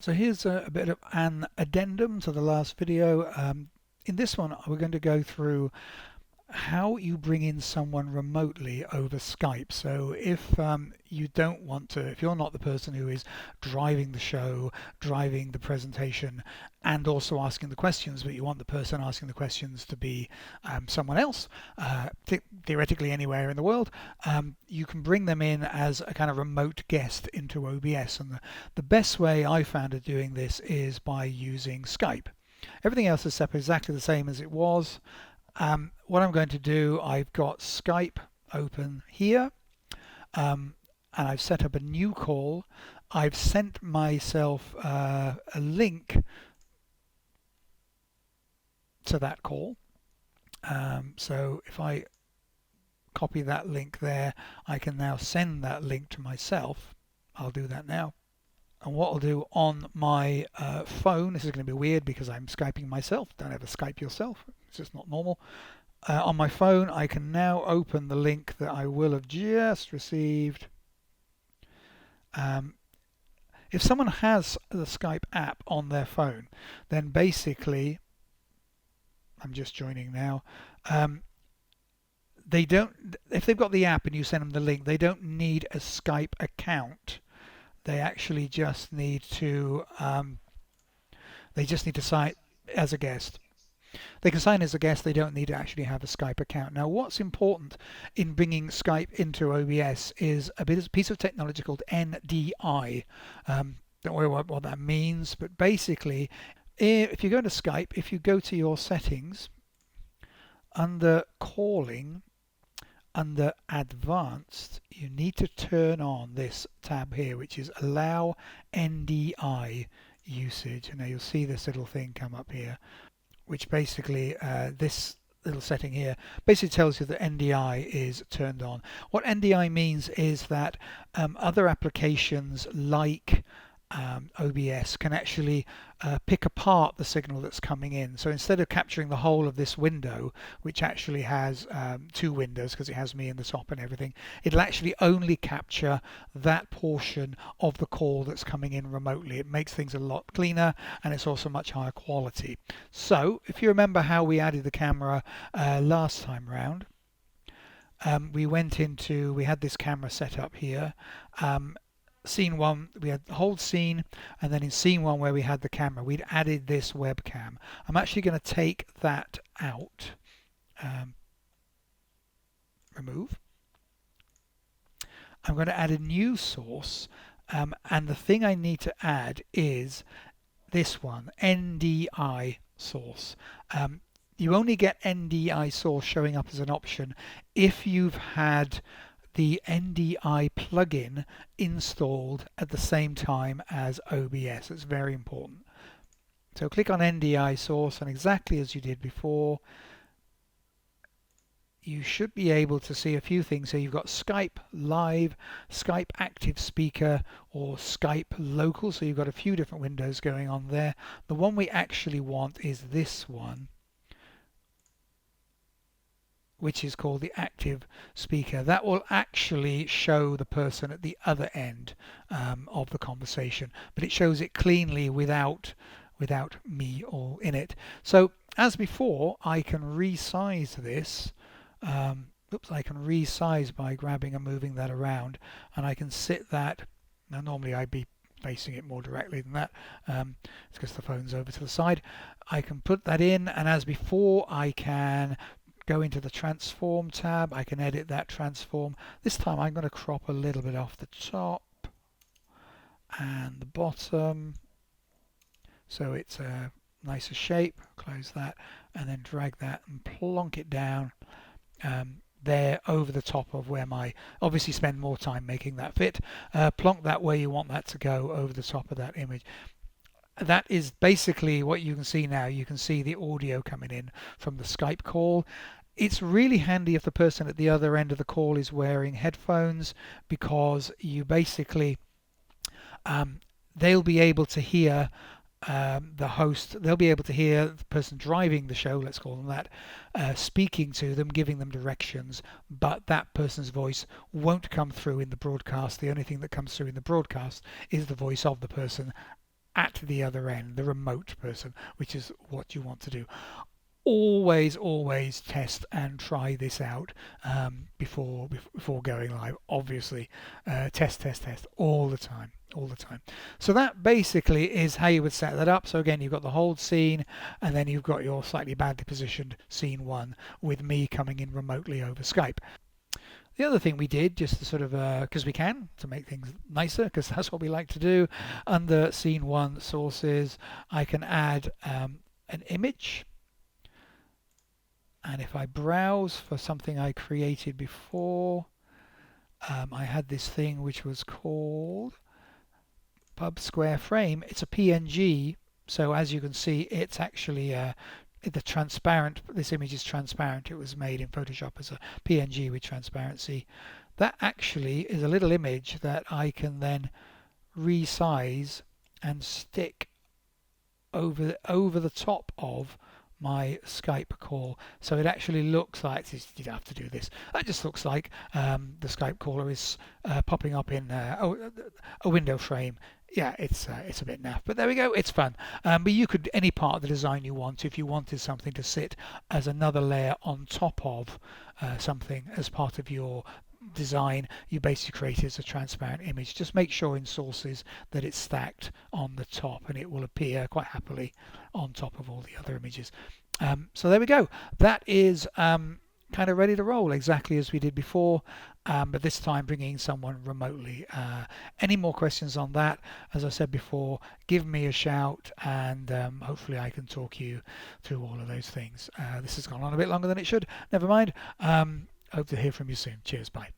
So here's a bit of an addendum to the last video. In this one, we're going to go through how you bring in someone remotely over Skype. So if you don't want to, if you're not the person who is driving the show, driving the presentation, and also asking the questions, but you want the person asking the questions to be someone else, theoretically anywhere in the world, you can bring them in as a kind of remote guest into OBS. And the best way I found of doing this is by using Skype. Everything else is set up exactly the same as it was. What I'm going to do, I've got Skype open here, and I've set up a new call. I've sent myself a link to that call. So if I copy that link there, I can now send that link to myself. I'll do that now. And what I'll do on my phone, this is going to be weird because I'm Skyping myself. Don't ever Skype yourself. It's just not normal. On my phone, I can now open the link that I will have just received. If someone has the Skype app on their phone, then basically, I'm just joining now. They don't. If they've got the app and you send them the link, they don't need a Skype account. They actually just need to. They just need to sign as a guest. They can sign as a guest, they don't need to actually have a Skype account. Now, what's important in bringing Skype into OBS is a piece of technology called NDI. Don't worry about what that means, but basically, if you go to Skype, if you go to your settings, under calling, under advanced, you need to turn on this tab here, which is allow NDI usage. And now you'll see this little thing come up here, which basically, this little setting here basically tells you that NDI is turned on. What NDI means is that other applications like OBS can actually pick apart the signal that's coming in. So instead of capturing the whole of this window, which actually has two windows because it has me in the top and everything, it'll actually only capture that portion of the call that's coming in remotely. It makes things a lot cleaner and it's also much higher quality. So if you remember how we added the camera last time round, we had this camera set up here. Scene one, we had the whole scene, and then in scene one where we had the camera, we'd added this webcam. I'm actually going to take that out. Remove. I'm going to add a new source, and the thing I need to add is this one, NDI source. You only get NDI source showing up as an option if you've had the NDI plugin installed at the same time as OBS. It's very important. So click on NDI source, and exactly as you did before, you should be able to see a few things. So you've got Skype Live, Skype Active Speaker, or Skype Local. So you've got a few different windows going on there. The one we actually want is this one, which is called the active speaker. That will actually show the person at the other end of the conversation, but it shows it cleanly without me all in it. So as before, I can resize this. I can resize by grabbing and moving that around, and I can sit that. Now normally I'd be facing it more directly than that. It's because the phone's over to the side. I can put that in, and as before, I can go into the transform tab. I can edit that transform. This time I'm going to crop a little bit off the top and the bottom so it's a nicer shape. Close that and then drag that and plonk it down there over the top of where obviously spend more time making that fit. Plonk that where you want that to go over the top of that image. That is basically what you can see now. You can see the audio coming in from the Skype call. It's really handy if the person at the other end of the call is wearing headphones, because you basically, they'll be able to hear the host, they'll be able to hear the person driving the show, let's call them that, speaking to them, giving them directions, but that person's voice won't come through in the broadcast. The only thing that comes through in the broadcast is the voice of the person at the other end, the remote person, which is what you want to do. Always test and try this out before going live. Obviously, test all the time. So that basically is how you would set that up. So again, you've got the hold scene, and then you've got your slightly badly positioned scene 1 with me coming in remotely over Skype. The other thing we did, just to sort of, because we can, to make things nicer, because that's what we like to do, under scene 1 sources, I can add an image. And if I browse for something I created before, I had this thing which was called pub square frame. It's a PNG, so as you can see, it's actually the transparent. This image is transparent. It was made in Photoshop as a PNG with transparency. That actually is a little image that I can then resize and stick over the top of my Skype call, so it actually looks like, you don't have to do this, it just looks like the Skype caller is popping up in a window frame. Yeah, it's a bit naff, but there we go, it's fun. But you could, any part of the design you want, if you wanted something to sit as another layer on top of something as part of your design, you basically create it as a transparent image. Just make sure in sources that it's stacked on the top, and it will appear quite happily on top of all the other images. So there we go. That is kind of ready to roll, exactly as we did before, but this time bringing someone remotely. Any more questions on that, as I said before, give me a shout, and hopefully I can talk you through all of those things. This has gone on a bit longer than it should. Never mind. Hope to hear from you soon. Cheers. Bye.